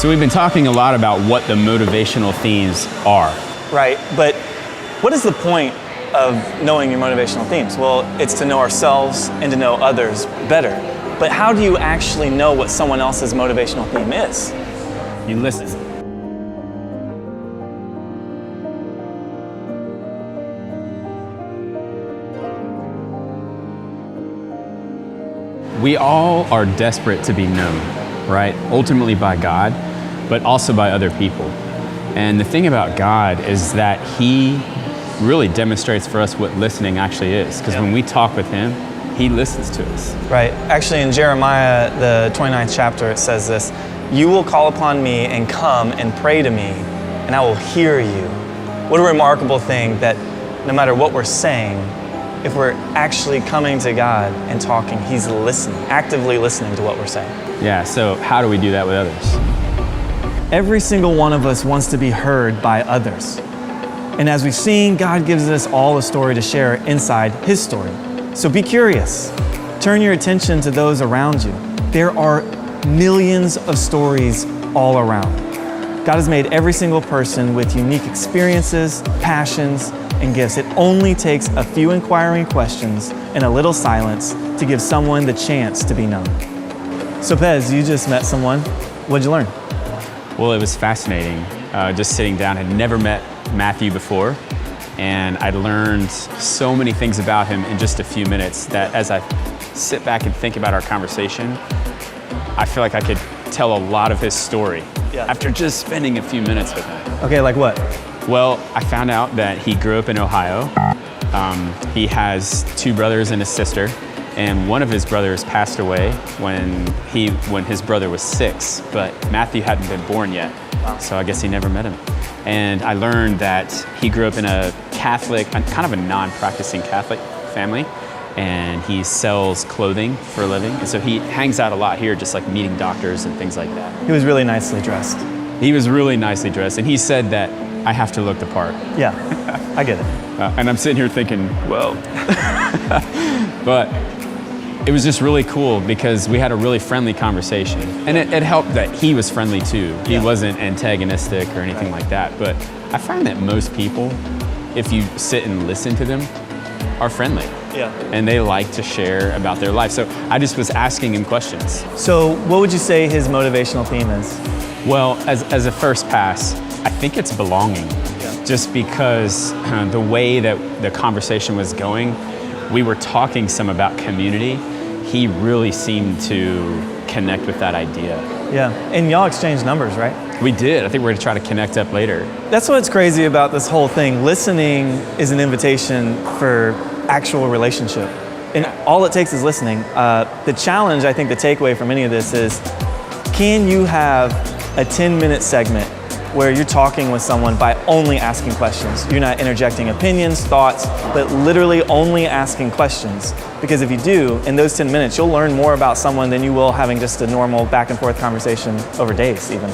So we've been talking a lot about what the motivational themes are. Right, but what is the point of knowing your motivational themes? Well, it's to know ourselves and to know others better. But how do you actually know what someone else's motivational theme is? You listen. We all are desperate to be known, right? Ultimately by God, but also by other people. And the thing about God is that He really demonstrates for us what listening actually is. Because when we talk with Him, He listens to us. Right. Actually, in Jeremiah, the 29th chapter, it says this: "You will call upon me and come and pray to me, and I will hear you." What a remarkable thing that no matter what we're saying, if we're actually coming to God and talking, He's listening, actively listening to what we're saying. Yeah, so how do we do that with others? Every single one of us wants to be heard by others. And as we've seen, God gives us all a story to share inside His story. So be curious. Turn your attention to those around you. There are millions of stories all around. God has made every single person with unique experiences, passions, and gifts. It only takes a few inquiring questions and a little silence to give someone the chance to be known. So Pez, you just met someone. What'd you learn? Well, it was fascinating. Just sitting down, I'd never met Matthew before, and I learned so many things about him in just a few minutes that as I sit back and think about our conversation, I feel like I could tell a lot of his story after just spending a few minutes with him. Okay, like what? Well, I found out that he grew up in Ohio. He has two brothers and a sister, and one of his brothers passed away when his brother was 6, but Matthew hadn't been born yet, so I guess he never met him. And I learned that he grew up in a Catholic, kind of a non-practicing Catholic family, and he sells clothing for a living, and so he hangs out a lot here, just like meeting doctors and things like that. He was really nicely dressed. He was really nicely dressed, and he said that I have to look the part. Yeah, I get it. And I'm sitting here thinking, well, but it was just really cool because we had a really friendly conversation. And it helped that he was friendly too. He wasn't antagonistic or anything like that. But I find that most people, if you sit and listen to them, are friendly. Yeah. And they like to share about their life. So I just was asking him questions. So what would you say his motivational theme is? Well, as a first pass, I think it's belonging. Just because the way that the conversation was going, we were talking some about community. He really seemed to connect with that idea. Yeah, and y'all exchanged numbers, right? We did. I think we're gonna try to connect up later. That's what's crazy about this whole thing. Listening is an invitation for actual relationship. And all it takes is listening. The challenge, I think the takeaway from any of this is, can you have a 10-minute segment where you're talking with someone by only asking questions? You're not interjecting opinions, thoughts, but literally only asking questions. Because if you do, in those 10 minutes, you'll learn more about someone than you will having just a normal back and forth conversation over days even.